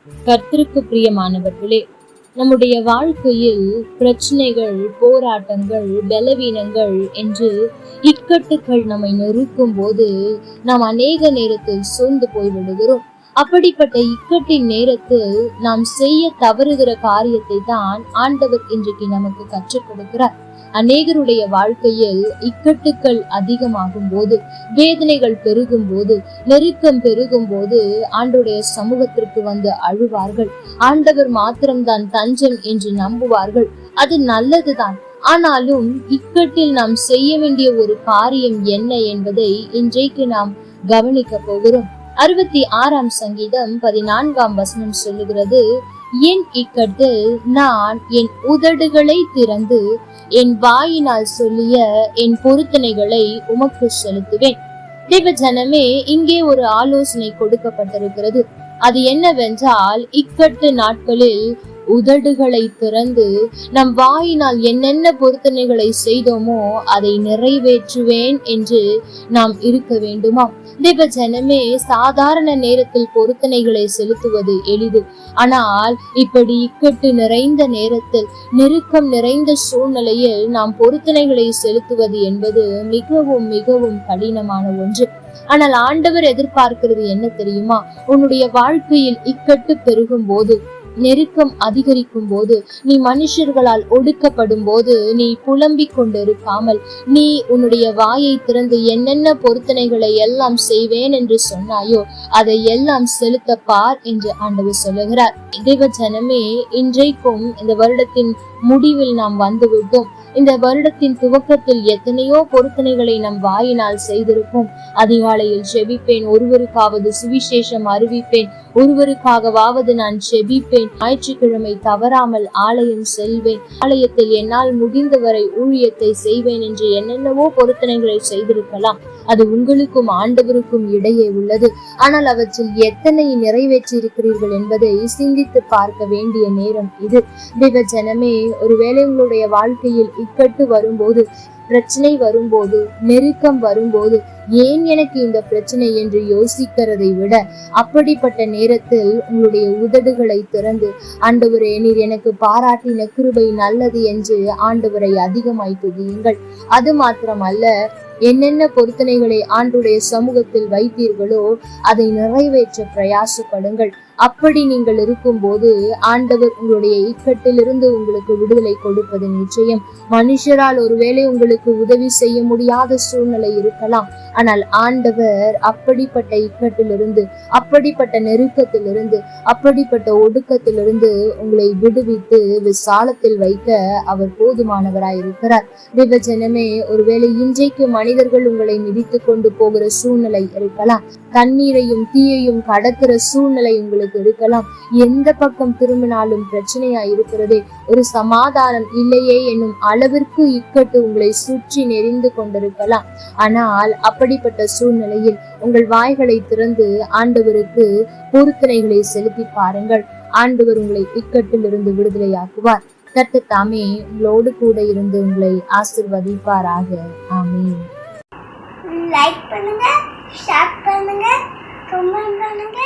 கர்த்தருக்கு பிரியமானவர்களே, நம்முடைய வாழ்க்கையில் பிரச்சனைகள், போராட்டங்கள், பலவீனங்கள் என்று இக்கட்டுகள் நம்மை நெருக்கும் போது நாம் அநேக நேரத்தில் சோர்ந்து போய்விடுகிறோம். அப்படிப்பட்ட இக்கட்டின் நேரத்தில் நாம் செய்ய தவறுகிற காரியத்தை தான் ஆண்டவர் இன்றைக்கு நமக்கு கற்றுக் கொடுக்கிறார். அநேகருடைய வாழ்க்கையில் இக்கட்டுக்கள் அதிகமாகும் போது, வேதனைகள் பெருகும் போது, நெருக்கம் பெருகும் போது ஆண்டவருடைய சமூகத்திற்கு வந்து அழுவார்கள். ஆண்டவர் மாத்திரம்தான் தஞ்சம் என்று நம்புவார்கள். அது நல்லதுதான். ஆனாலும் இக்கட்டில் நாம் செய்ய வேண்டிய ஒரு காரியம் என்ன என்பதை இன்றைக்கு நாம் கவனிக்க போகிறோம். 66ஆம் சங்கீதம் 14ஆம் வசனம் சொல்லுகிறது, என் இக்கட்டில் நான் என் உதடுகளை திறந்து என் வாயினால் சொல்லிய என் பொருத்தனைகளை உமக்கு செலுத்துவேன். தேவ ஜனமே, இங்கே ஒரு ஆலோசனை கொடுக்கப்பட்டிருக்கிறது. அது என்னவென்றால், இக்கட்டு நாட்களில் உதடுகளை திறந்து நம் வாயினால் என்னென்ன பொருத்தனைகளை செய்தோமோ அதை நிறைவேற்றுவேன் என்று நாம் இருக்க வேண்டுமா? தேவ ஜனமே, சாதாரண நேரத்தில் பொருத்தனைகளை செலுத்துவது எளிது. ஆனால் இப்படி இக்கட்டு நிறைந்த நேரத்தில், நெருக்கம் நிறைந்த சூழ்நிலையில் நாம் பொருத்தனைகளை செலுத்துவது என்பது மிகவும் மிகவும் கடினமான ஒன்று. ஆனால் ஆண்டவர் எதிர்பார்க்கிறது என்ன தெரியுமா? உன்னுடைய வாழ்க்கையில் இக்கட்டு பெருகும் போது, நெருக்கம் அதிகரிக்கும் போது, நீ மனுஷர்களால் ஒடுக்கப்படும் போது நீ புலம்பிக் கொண்டிருக்காமல், நீ உன்னுடைய வாயை திறந்து என்னென்ன பொருத்தனைகளை எல்லாம் செய்வேன் என்று சொன்னாயோ அதை எல்லாம் செலுத்த பார் என்று ஆண்டவர் சொல்லுகிறார். தேவ ஜனமே, இன்றைக்கும் இந்த வருடத்தின் முடிவில் நாம் வந்துவிட்டோம். இந்த வருடத்தின் துவக்கத்தில் எத்தனையோ பொருத்தனைகளை நம் வாயினால் செய்திருப்போம். அதிகாலையில் செபிப்பேன், ஒருவருக்காவது சுவிசேஷம் அறிவிப்பேன், ஒருவருக்காகவாவது நான் செபிப்பேன், ஞாயிற்றுக்கிழமை தவறாமல் ஆலயம் செல்வேன், ஆலயத்தில் என்னால் முடிந்தவரை ஊழியத்தை செய்வேன் என்று என்னென்னவோ பொருத்தனைகளை செய்திருக்கலாம். அது உங்களுக்கும் ஆண்டவருக்கும் இடையே உள்ளது. ஆனால் அவற்றில் எத்தனை நிறைவேற்றி இருக்கிறீர்கள் என்பதை சிந்தித்து பார்க்க வேண்டிய நேரம் இது. தேவ ஜனமே, ஒருவேளை உங்களுடைய வாழ்க்கையில் இக்கட்டு வரும்போது, பிரச்சனை வரும்போது, நெருக்கம் வரும்போது, ஏன் எனக்கு இந்த பிரச்சனை என்று யோசிக்கிறதை விட, அப்படிப்பட்ட நேரத்தில் உங்களுடைய உதடுகளை திறந்து, ஆண்டவரே, நீர் எனக்கு பாராட்டின கிருபை நல்லது என்று ஆண்டவரை அதிகமாய் துதியுங்கள். அது மாத்திரமல்ல, என்னென்ன பொருத்தனைகளை ஆண்டுடைய சமூகத்தில் வைத்தீர்களோ அதை நிறைவேற்ற பிரயாசப்படுங்கள். அப்படி நீங்கள் இருக்கும் போது ஆண்டவர் உங்களுடைய இக்கட்டிலிருந்து உங்களுக்கு விடுதலை கொடுப்பது நிச்சயம். மனுஷரால் ஒருவேளை உங்களுக்கு உதவி செய்ய முடியாத சூழ்நிலை இருக்கலாம். ஆனால் ஆண்டவர் அப்படிப்பட்ட இக்கட்டிலிருந்து, அப்படிப்பட்ட நெருக்கத்திலிருந்து, அப்படிப்பட்ட ஒடுக்கத்திலிருந்து உங்களை விடுவித்து விசாலத்தில் வைக்க அவர் போதுமானவராய் இருக்கிறார். தேவ ஜனமே, ஒருவேளை இன்றைக்கு மனிதர்கள் உங்களை மிதித்து கொண்டு போகிற சூழ்நிலை இருக்கலாம். தண்ணீரையும் தீயையும் கடக்கிற சூழ்நிலை உங்களுக்கு இருக்கலாம். எந்த பக்கம் திரும்பினாலும் பிரச்சனையா இருக்கிறதே, ஒரு சமாதானம் இல்லையே என்னும் அளவிற்கு இக்கட்டு உங்களை சுற்றி நெறிந்து கொண்டிருக்கலாம். ஆனால் அப்படிப்பட்ட சூழ்நிலையில் உங்கள் வாய்களை திறந்து ஆண்டவருக்கு பொருத்தனைகளை செலுத்தி பாருங்கள். ஆண்டவர் உங்களை இக்கட்டில் இருந்து விடுதலையாக்குவார். கர்த்தர் தாமே உங்களோடு கூட இருந்து உங்களை ஆசீர்வதிப்பாராக. ஆமென். லைக் பண்ணுங்க, ஷேர் பண்ணுங்க, கமெண்ட் பண்ணுங்க.